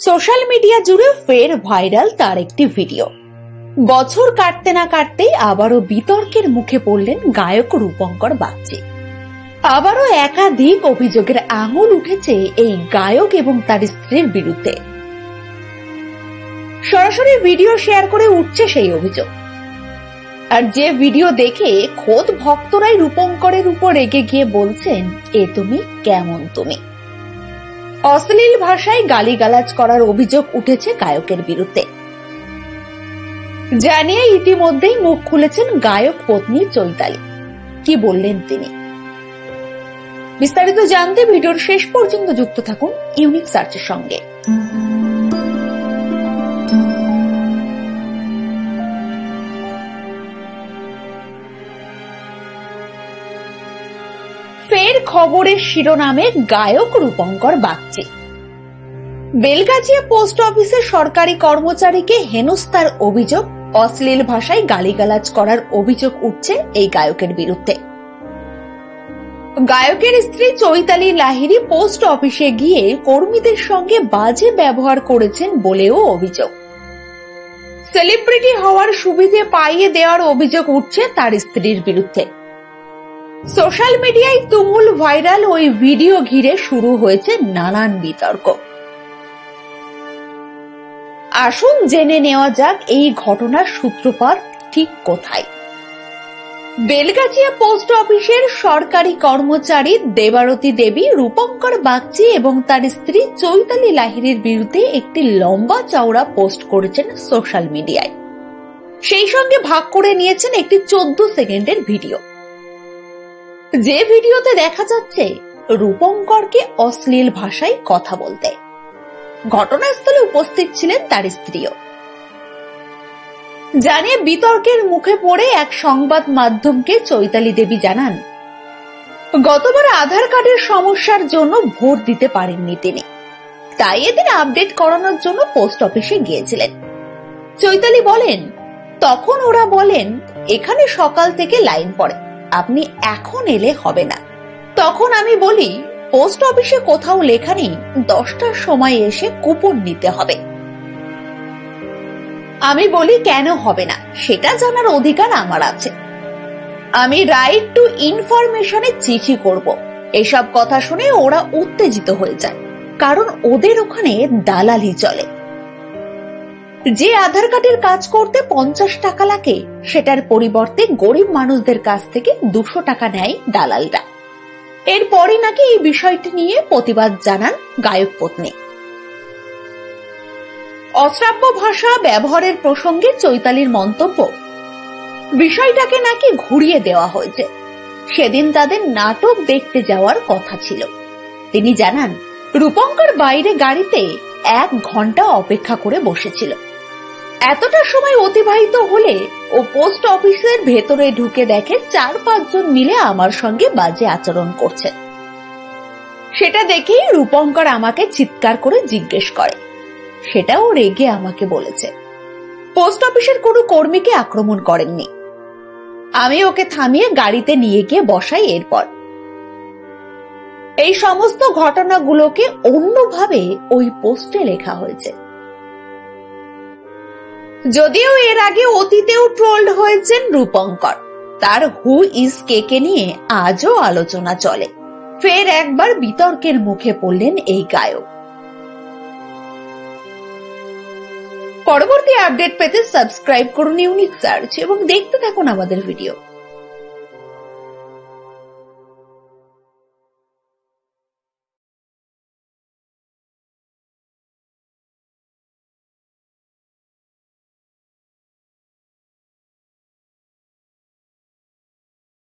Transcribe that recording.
Social media জুড়ে ফের viral তার একটি ভিডিও। বছর কাটতে না কাটতেই আবারও বিতর্কের মুখে পড়লেন গায়ক রূপঙ্কর বাগচি। আবারও একাধিক অভিযোগের আঙুল উঠেছে এই গায়ক এবং তার স্ত্রীর বিরুদ্ধে। সরাসরি ভিডিও শেয়ার করে উঠছে সেই অভিযোগ। আর যে ভিডিও দেখে খোদ ভক্তরাই রূপঙ্করের উপর রেগে গিয়ে বলছেন, এ তুমি কেমন তুমি। অশ্লীল ভাষায় গালিগালাজ করার অভিযোগ উঠেছে গায়কের বিরুদ্ধে। জানিয়ে ইতিমধ্যেই মুখ খুলেছেন গায়ক পত্নী চৈতালি। কি বললেন তিনি, বিস্তারিত জানতে ভিডিওর শেষ পর্যন্ত যুক্ত থাকুন ইউনিক সার্চের সঙ্গে। ফের খবরের শিরোনামে গায়ক রূপঙ্কর বাগচি। বেলগাছিয়া পোস্ট অফিসের সরকারি কর্মচারীকে হেনস্থার অভিযোগ, অশ্লীল ভাষায় গালিগালাজ করার অভিযোগ উঠছে এই গায়কের বিরুদ্ধে। গায়কের স্ত্রী চৈতালি লাহিড়ী পোস্ট অফিসে গিয়ে কর্মীদের সঙ্গে বাজে ব্যবহার করেছেন বলেও অভিযোগ। সেলিব্রিটি হওয়ার সুবিধে পাইয়ে দেওয়ার অভিযোগ উঠছে তার স্ত্রীর বিরুদ্ধে। সোশ্যাল মিডিয়ায় তুমুল ভাইরাল ওই ভিডিও ঘিরে শুরু হয়েছে নানান বিতর্ক। আসুন জেনে নেওয়া যাক এই ঘটনার সূত্রপাত ঠিক কোথায়। বেলগাছিয়া পোস্ট অফিসের সরকারি কর্মচারী দেবারতী দেবী রূপঙ্কর বাগচি এবং তার স্ত্রী চৈতালি লাহিড়ীর বিরুদ্ধে একটি লম্বা চওড়া পোস্ট করেছেন সোশ্যাল মিডিয়ায়। সেই সঙ্গে ভাগ করে নিয়েছেন একটি 14 সেকেন্ডের ভিডিও। যে ভিডিওতে দেখা যাচ্ছে রূপঙ্করকে অশ্লীল ভাষায় কথা বলতে। ঘটনাস্থলে উপস্থিত ছিলেন তার স্ত্রীও। জানিয়ে বিতর্কের মুখে পড়ে এক সংবাদ মাধ্যমকে চৈতালি দেবী জানান, গতবার আধার কার্ডের সমস্যার জন্য ভোট দিতে পারেননি তিনি, তাই এদিন আপডেট করানোর জন্য পোস্ট অফিসে গিয়েছিলেন। চৈতালি বলেন, তখন ওরা বলেন এখানে সকাল থেকে লাইন পড়ে, আপনি এখন এলে হবে না। তখন আমি বলি, পোস্ট অফিসে কোথাও লেখা নেই 10টার সময় এসে কুপন নিতে হবে। আমি বলি, কেন হবে না সেটা জানার অধিকার আমার আছে, আমি রাইট টু ইনফরমেশনে চিঠি করব। এসব কথা শুনে ওরা উত্তেজিত হয়ে যায়, কারণ ওদের ওখানে দালালি চলে। যে আধার কার্ডের কাজ করতে 50 টাকা লাগে, সেটার পরিবর্তে গরিব মানুষদের কাছ থেকে 200 টাকা নেয় দালালরা। এরপরই নাকি এই বিষয়টি নিয়ে প্রতিবাদ জানান গায়ক পত্নী। অশ্রাব্য ভাষা ব্যবহারের প্রসঙ্গে চৈতালির মন্তব্য, বিষয়টাকে নাকি ঘুরিয়ে দেওয়া হয়েছে, সেদিন তাদের নাটক দেখতে যাওয়ার কথা ছিল। তিনি জানান, রূপঙ্কর বাইরে গাড়িতে 1 ঘন্টা অপেক্ষা করে বসেছিল। এতটা সময় অতিবাহিত হলে ও পোস্ট অফিসের ভেতরে ঢুকে দেখে 4-5 জন মিলে আমার সঙ্গে বাজে আচরণ করছে। সেটা দেখেই রূপঙ্কর আমাকে চিৎকার করে জিজ্ঞেস করে, সেটাও রেগে আমাকে বলেছে। পোস্ট অফিসের কোনো কর্মীকে আক্রমণ করেননি, আমি ওকে থামিয়ে গাড়িতে নিয়ে গিয়ে বসাই। এরপর এই সমস্ত ঘটনাগুলোকে অন্যভাবে ওই পোস্টে লেখা হয়েছে। যদিও এর আগে অতীতেও ট্রোলড হয়েছেন রূপঙ্কর, তার হু ইজ কে নিয়ে আজও আলোচনা চলে। ফের একবার বিতর্কের মুখে পড়লেন এই গায়ক। পরবর্তী আপডেট পেতে সাবস্ক্রাইব করুন ইউনিক সার্চ এবং দেখতে থাকুন আমাদের ভিডিও।